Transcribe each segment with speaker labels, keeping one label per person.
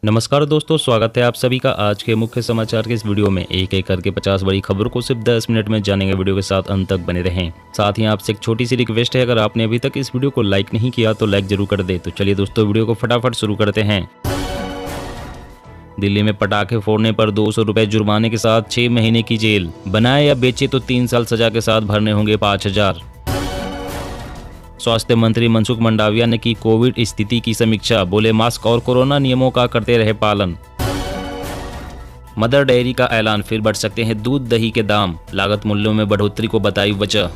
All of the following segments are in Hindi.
Speaker 1: नमस्कार दोस्तों, स्वागत है आप सभी का आज के मुख्य समाचार के इस वीडियो में। एक एक करके 50 बड़ी खबरों को सिर्फ 10 मिनट में जानेंगे। वीडियो के साथ अंत तक बने रहें। साथ ही आपसे एक छोटी सी रिक्वेस्ट है, अगर आपने अभी तक इस वीडियो को लाइक नहीं किया तो लाइक जरूर कर दे। तो चलिए दोस्तों, वीडियो को फटाफट शुरू करते हैं। दिल्ली में पटाखे फोड़ने पर 200 रुपए जुर्माने के साथ 6 महीने की जेल। बनाए या बेचे तो 3 साल सजा के साथ भरने होंगे 5000। स्वास्थ्य मंत्री मनसुख मंडाविया ने की कोविड स्थिति की समीक्षा। बोले मास्क और कोरोना नियमों का करते रहे पालन। मदर डेयरी का ऐलान, फिर बढ़ सकते हैं दूध दही के दाम। लागत मूल्यों में बढ़ोतरी को बताई वजह।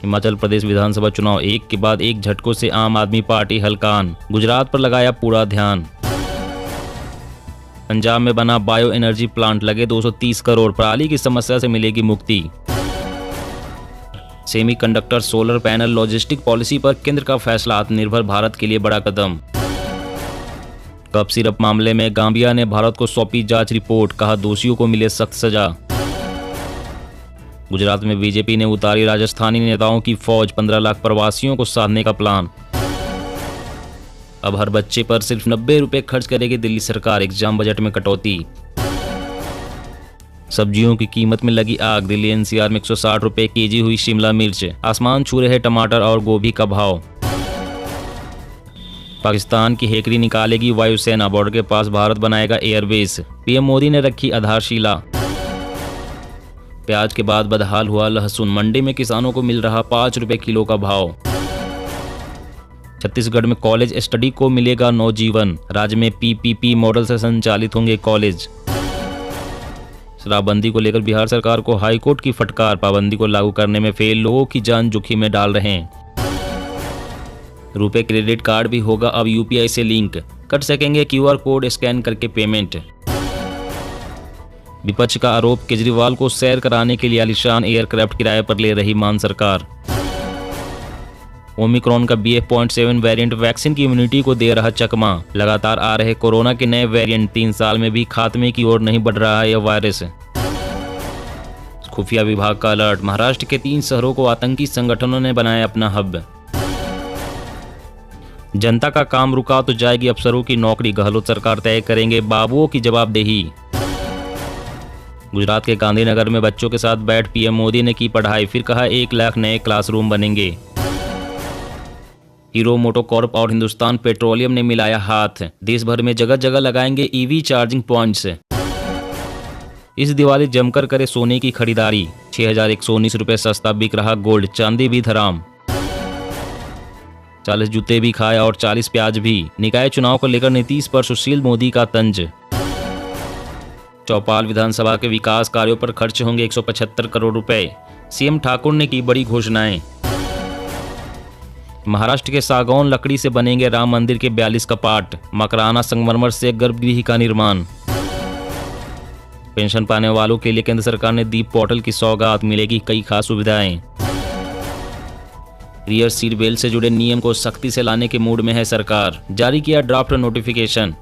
Speaker 1: हिमाचल प्रदेश विधानसभा चुनाव, एक के बाद एक झटकों से आम आदमी पार्टी हलकान। गुजरात पर लगाया पूरा ध्यान। पंजाब में बना बायो एनर्जी प्लांट, लगे 230 करोड़। पराली की समस्या से मिलेगी मुक्ति। Semiconductor, solar panel, logistic policy पर केंद्र का फैसला। आत्मनिर्भर भारत के लिए बड़ा कदम। कप सिरप मामले में गांबिया ने भारत को सौंपी जांच रिपोर्ट। कहा दोषियों को मिले सख्त सजा। गुजरात में बीजेपी ने उतारी राजस्थानी नेताओं की फौज। 15 लाख प्रवासियों को साधने का प्लान। अब हर बच्चे पर सिर्फ 90 रुपए खर्च करेगी दिल्ली सरकार। एग्जाम बजट में कटौती। सब्जियों की कीमत में लगी आग। दिल्ली एनसीआर में 160 रुपए केजी हुई शिमला मिर्च। आसमान छू रहे टमाटर और गोभी का भाव। पाकिस्तान की हेकड़ी निकालेगी वायुसेना। बॉर्डर के पास भारत बनाएगा एयरबेस। पीएम मोदी ने रखी आधारशिला। प्याज के बाद बदहाल हुआ लहसुन। मंडी में किसानों को मिल रहा 5 रुपए किलो का भाव। छत्तीसगढ़ में कॉलेज स्टडी को मिलेगा नवजीवन। राज्य में पीपीपी मॉडल से संचालित होंगे कॉलेज। शराबबंदी को लेकर बिहार सरकार को हाईकोर्ट की फटकार। पाबंदी को लागू करने में फेल, लोगों की जान जोखिम में डाल रहे हैं। रुपए क्रेडिट कार्ड भी होगा अब यूपीआई से लिंक। कर सकेंगे क्यूआर कोड स्कैन करके पेमेंट। विपक्ष का आरोप, केजरीवाल को सैर कराने के लिए आलीशान एयरक्राफ्ट किराए पर ले रही मान सरकार। ओमिक्रॉन का BF.7 वेरिएंट वैक्सीन की इम्यूनिटी को दे रहा चकमा। लगातार आ रहे कोरोना के नए वेरिएंट। 3 साल में भी खात्मे की ओर नहीं बढ़ रहा है यह वायरस। खुफिया विभाग का अलर्ट। महाराष्ट्र के 3 शहरों को आतंकी संगठनों ने बनाया अपना हब। जनता का काम रुका तो जाएगी अफसरों की नौकरी। गहलोत सरकार तय करेंगे बाबुओं की जवाबदेही। गुजरात के गांधीनगर में बच्चों के साथ बैठ पीएम मोदी ने की पढ़ाई। फिर कहा 1 लाख नए क्लासरूम बनेंगे। हीरो मोटोकॉर्प और हिंदुस्तान पेट्रोलियम ने मिलाया हाथ। देश भर में जगह जगह लगाएंगे ईवी चार्जिंग पॉइंट्स। इस दिवाली जमकर करे सोने की खरीदारी। 6119 रुपए सस्ता बिक रहा गोल्ड। चांदी भी धराम। 40 जूते भी खाए और 40 प्याज भी। निकाय चुनाव को लेकर नीतीश पर सुशील मोदी का तंज। चौपाल विधानसभा के विकास कार्यों पर खर्च होंगे 175 करोड़ रुपए। सीएम ठाकुर ने की बड़ी घोषणाएं। महाराष्ट्र के सागौन लकड़ी से बनेंगे राम मंदिर के 42 कपाट। मकराना संगमरमर से गर्भगृह का निर्माण। पेंशन पाने वालों के लिए केंद्र सरकार ने दी पोर्टल की सौगात। मिलेगी कई खास सुविधाएं। रियर सीट बेल्ट से जुड़े नियम को सख्ती से लाने के मूड में है सरकार। जारी किया ड्राफ्ट नोटिफिकेशन।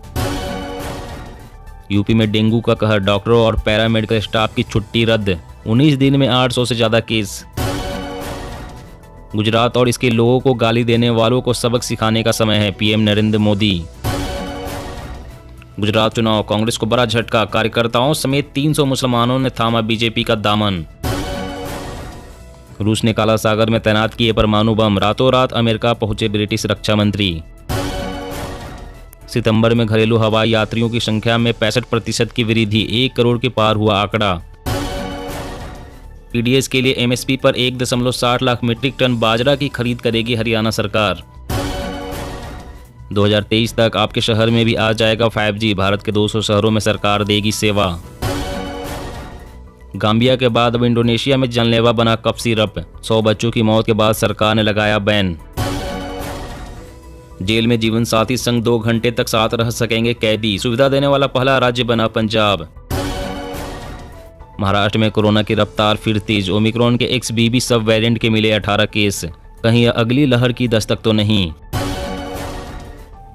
Speaker 1: यूपी में डेंगू का कहर। डॉक्टरों और पैरामेडिकल स्टाफ की छुट्टी रद्द। 19 दिन में 800 से ज्यादा केस। गुजरात और इसके लोगों को गाली देने वालों को सबक सिखाने का समय है, पीएम नरेंद्र मोदी। गुजरात चुनाव, कांग्रेस को बड़ा झटका। कार्यकर्ताओं समेत 300 मुसलमानों ने थामा बीजेपी का दामन। रूस ने काला सागर में तैनात किए परमाणु बम। रातों रात अमेरिका पहुंचे ब्रिटिश रक्षा मंत्री। सितंबर में घरेलू हवाई यात्रियों की संख्या में 65% की वृद्धि। 1 करोड़ के पार हुआ आंकड़ा। पीडीएस के लिए एमएसपी पर 1.60 लाख मीट्रिक टन बाजरा की खरीद करेगी हरियाणा सरकार। 2023 तक आपके शहर में भी आ जाएगा 5G। भारत के 200 शहरों में सरकार देगी सेवा। गांबिया के बाद अब इंडोनेशिया में जानलेवा बना कप सिरप। 100 बच्चों की मौत के बाद सरकार ने लगाया बैन। जेल में जीवन साथी संग 2 घंटे तक साथ रह सकेंगे कैदी। सुविधा देने वाला पहला राज्य बना पंजाब। महाराष्ट्र में कोरोना की रफ्तार फिर तेज। ओमिक्रॉन के XBB सब वेरिएंट के मिले 18 केस। कहीं अगली लहर की दस्तक तो नहीं।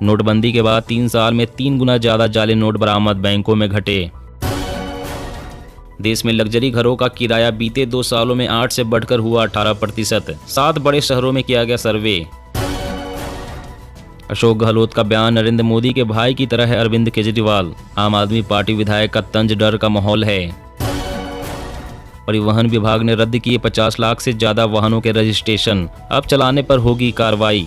Speaker 1: नोटबंदी के बाद 3 साल में 3 गुना ज्यादा जाली नोट बरामद। बैंकों में घटे। देश में लग्जरी घरों का किराया बीते 2 सालों में 8 से बढ़कर हुआ 18%। 7 बड़े शहरों में किया गया सर्वे। अशोक गहलोत का बयान, नरेंद्र मोदी के भाई की तरह है अरविंद केजरीवाल। आम आदमी पार्टी विधायक का तंज, डर का माहौल है। परिवहन विभाग ने रद्द किए 50 लाख से ज्यादा वाहनों के रजिस्ट्रेशन, अब चलाने पर होगी कार्रवाई।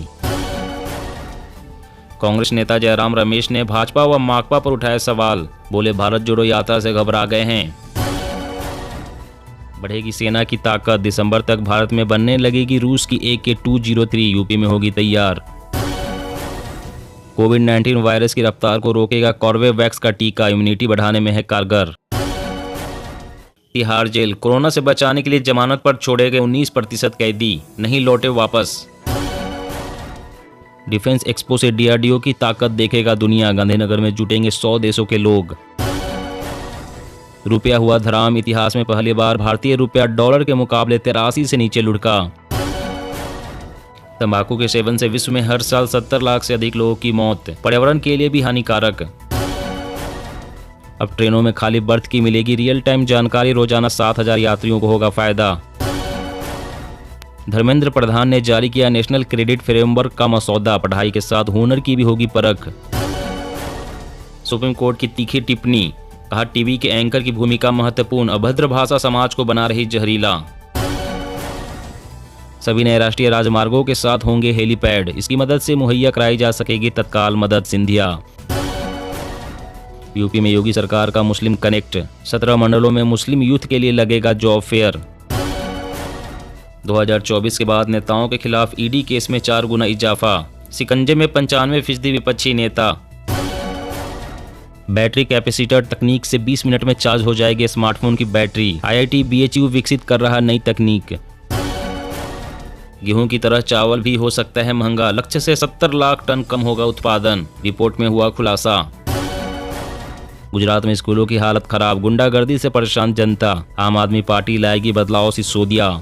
Speaker 1: कांग्रेस नेता जयराम रमेश ने भाजपा व माकपा पर उठाए सवाल, बोले भारत जोड़ो यात्रा से घबरा गए हैं। बढ़ेगी सेना की ताकत, दिसंबर तक भारत में बनने लगेगी रूस की AK-203, यूपी में होगी तैयार। कोविड-19 वायरस की रफ्तार को रोकेगा कॉर्बेवैक्स का टीका, इम्यूनिटी बढ़ाने में है कारगर। तिहाड़ जेल, कोरोना से बचाने के लिए जमानत पर छोड़े गए 19% कैदी नहीं लौटे वापस। डिफेंस एक्सपो से DRDO की ताकत देखेगा दुनिया, गांधीनगर में जुटेंगे 100 देशों के लोग। रुपया हुआ धराम, इतिहास में पहली बार भारतीय रुपया डॉलर के मुकाबले 83 से नीचे लुढ़का। तंबाकू के सेवन से विश्व में हर साल 70 लाख से अधिक लोगों की मौत, पर्यावरण के लिए भी हानिकारक। अब ट्रेनों में खाली बर्थ की मिलेगी रियल टाइम जानकारी, रोजाना 7000 यात्रियों को होगा फायदा। धर्मेंद्र प्रधान ने जारी किया नेशनल क्रेडिट फ्रेमवर्क का मसौदा, पढ़ाई के साथ हुनर की भी होगी परख। सुप्रीम कोर्ट की तीखी टिप्पणी, कहा टीवी के एंकर की भूमिका महत्वपूर्ण, अभद्र भाषा समाज को बना रही जहरीला। सभी नए राष्ट्रीय राजमार्गों के साथ होंगे हेलीपैड, इसकी मदद से मुहैया कराई जा सकेगी तत्काल मदद, सिंधिया। यूपी में योगी सरकार का मुस्लिम कनेक्ट, 17 मंडलों में मुस्लिम यूथ के लिए लगेगा जॉब फेयर। 2024 के बाद नेताओं के खिलाफ ED केस में 4 गुना इजाफा, शिकंजे में 95% विपक्षी नेता। बैटरी कैपेसिटर तकनीक से 20 मिनट में चार्ज हो जाएगी स्मार्टफोन की बैटरी, IIT BHU विकसित कर रहा नई तकनीक। गेहूं की तरह चावल भी हो सकता है महंगा, लक्ष्य से 70 लाख टन कम होगा उत्पादन, रिपोर्ट में हुआ खुलासा। गुजरात में स्कूलों की हालत खराब, गुंडागर्दी से परेशान जनता, आम आदमी पार्टी लाएगी बदलाव, सिसोदिया।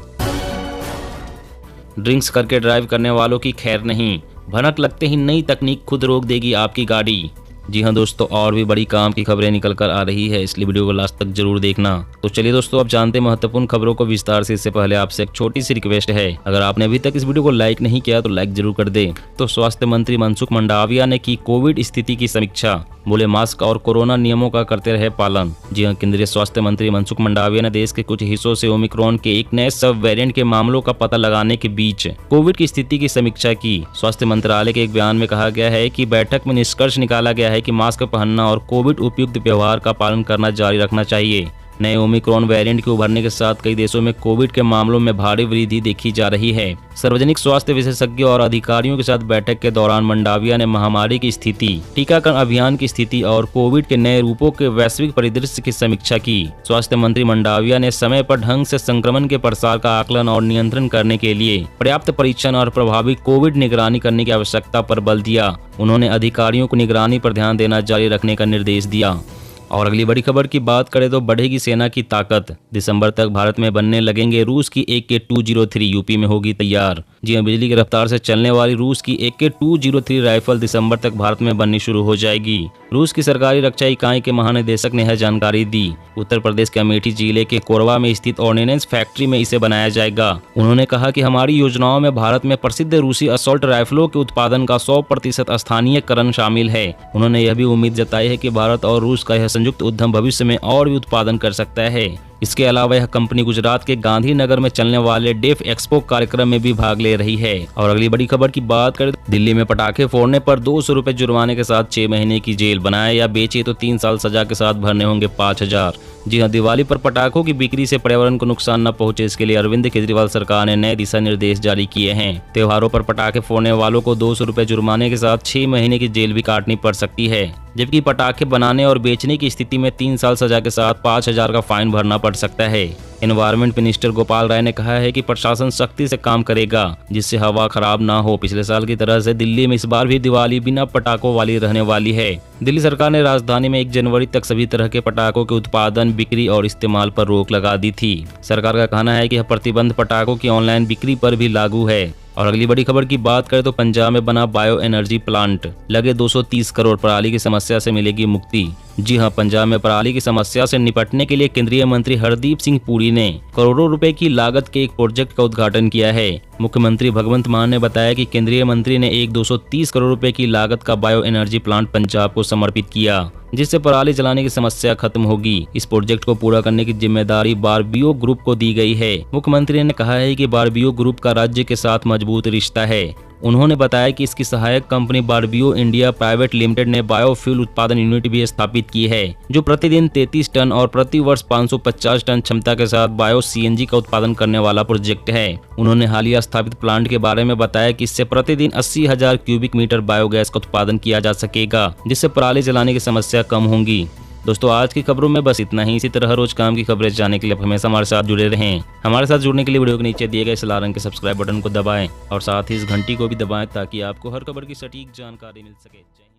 Speaker 1: ड्रिंक्स करके ड्राइव करने वालों की खैर नहीं, भनक लगते ही नई तकनीक खुद रोक देगी आपकी गाड़ी। जी हाँ दोस्तों, और भी बड़ी काम की खबरें निकल कर आ रही है, इसलिए वीडियो को लास्ट तक जरूर देखना। तो चलिए दोस्तों, अब जानते हैं महत्वपूर्ण खबरों को विस्तार से। इससे पहले आपसे एक छोटी सी रिक्वेस्ट है, अगर आपने अभी तक इस वीडियो को लाइक नहीं किया तो लाइक जरूर कर दे। तो स्वास्थ्य मंत्री मनसुख मंडाविया ने की कोविड स्थिति की समीक्षा, बोले मास्क और कोरोना नियमों का करते रहे पालन। जी हाँ, केंद्रीय स्वास्थ्य मंत्री मनसुख मंडाविया ने देश के कुछ हिस्सों से ओमिक्रॉन के एक नए सब वेरिएंट के मामलों का पता लगाने के बीच कोविड की स्थिति की समीक्षा की। स्वास्थ्य मंत्रालय के एक बयान में कहा गया है कि बैठक में निष्कर्ष निकाला गया है कि मास्क पहनना और कोविड उपयुक्त व्यवहार का पालन करना जारी रखना चाहिए। नए ओमिक्रॉन वेरिएंट के उभरने के साथ कई देशों में कोविड के मामलों में भारी वृद्धि देखी जा रही है। सार्वजनिक स्वास्थ्य विशेषज्ञों और अधिकारियों के साथ बैठक के दौरान मंडाविया ने महामारी की स्थिति, टीकाकरण अभियान की स्थिति और कोविड के नए रूपों के वैश्विक परिदृश्य की समीक्षा की। स्वास्थ्य मंत्री मंडाविया ने समय पर ढंग से संक्रमण के प्रसार का आकलन और नियंत्रण करने के लिए पर्याप्त परीक्षण और प्रभावी कोविड निगरानी करने की आवश्यकता पर बल दिया। उन्होंने अधिकारियों को निगरानी पर ध्यान देना जारी रखने का निर्देश दिया। और अगली बड़ी खबर की बात करें तो बढ़ेगी सेना की ताकत, दिसंबर तक भारत में बनने लगेंगे रूस की AK-203, यूपी में होगी तैयार। जी हां, बिजली की रफ्तार से चलने वाली रूस की AK-203 राइफल दिसंबर तक भारत में बननी शुरू हो जाएगी। रूस की सरकारी रक्षा इकाई के महानिदेशक ने यह जानकारी दी। उत्तर प्रदेश के अमेठी जिले के कोरबा में स्थित ऑर्डिनेंस फैक्ट्री में इसे बनाया जाएगा। उन्होंने कहा कि हमारी योजनाओं में भारत में प्रसिद्ध रूसी असॉल्ट राइफलों के उत्पादन का 100% स्थानीयकरण शामिल है। उन्होंने यह भी उम्मीद जताई है कि भारत और रूस का यह संयुक्त उद्यम भविष्य में और भी उत्पादन कर सकता है। इसके अलावा यह कंपनी गुजरात के गांधीनगर में चलने वाले डेफ एक्सपो कार्यक्रम में भी भाग ले रही है। और अगली बड़ी खबर की बात करें, दिल्ली में पटाखे फोड़ने पर 200 रुपए जुर्माने के साथ 6 महीने की जेल, बनाए या बेचे तो 3 साल सजा के साथ भरने होंगे 5000। जी हां, दिवाली पर पटाखों की बिक्री से पर्यावरण को नुकसान न पहुंचे, इसके लिए अरविंद केजरीवाल सरकार ने नए दिशा निर्देश जारी किए हैं। त्योहारों पर पटाखे फोड़ने वालों को 200 रुपए जुर्माने के साथ 6 महीने की जेल भी काटनी पड़ सकती है, जबकि पटाखे बनाने और बेचने की स्थिति में 3 साल सजा के साथ 5000 का फाइन भरना पड़ सकता है। एनवायरमेंट मिनिस्टर गोपाल राय ने कहा है कि प्रशासन सख्ती से काम करेगा जिससे हवा खराब ना हो। पिछले साल की तरह से दिल्ली में इस बार भी दिवाली बिना पटाखों वाली रहने वाली है। दिल्ली सरकार ने राजधानी में 1 जनवरी तक सभी तरह के पटाखों के उत्पादन, बिक्री और इस्तेमाल पर रोक लगा दी थी। सरकार का कहना है कि यह प्रतिबंध पटाखों की ऑनलाइन बिक्री पर भी लागू है। और अगली बड़ी खबर की बात करें तो पंजाब में बना बायो एनर्जी प्लांट, लगे 230 करोड़, पराली की समस्या से मिलेगी मुक्ति। जी हां, पंजाब में पराली की समस्या से निपटने के लिए केंद्रीय मंत्री हरदीप सिंह पुरी ने करोड़ों रुपए की लागत के एक प्रोजेक्ट का उद्घाटन किया है। मुख्यमंत्री भगवंत मान ने बताया कि केंद्रीय मंत्री ने एक 230 करोड़ रुपए की लागत का बायो एनर्जी प्लांट पंजाब को समर्पित किया, जिससे पराली जलाने की समस्या खत्म होगी। इस प्रोजेक्ट को पूरा करने की जिम्मेदारी बारबीओ ग्रुप को दी गई है। मुख्यमंत्री ने कहा है कि बारबीओ ग्रुप का राज्य के साथ मजबूत रिश्ता है। उन्होंने बताया कि इसकी सहायक कंपनी बारबीओ इंडिया प्राइवेट लिमिटेड ने बायोफ्यूल उत्पादन यूनिट भी स्थापित की है, जो प्रतिदिन 33 टन और प्रति वर्ष 550 टन क्षमता के साथ बायो सीएनजी का उत्पादन करने वाला प्रोजेक्ट है। उन्होंने हालिया स्थापित प्लांट के बारे में बताया कि इससे प्रतिदिन 80,000 क्यूबिक मीटर बायोगैस का उत्पादन किया जा सकेगा, जिससे पराली जलाने की समस्या कम होगी। दोस्तों, आज की खबरों में बस इतना ही। इसी तरह रोज काम की खबरें जानने के लिए हमेशा हमारे साथ जुड़े रहें। हमारे साथ जुड़ने के लिए वीडियो के नीचे दिए गए इस लाल रंग के सब्सक्राइब बटन को दबाएं और साथ ही इस घंटी को भी दबाएं ताकि आपको हर खबर की सटीक जानकारी मिल सके।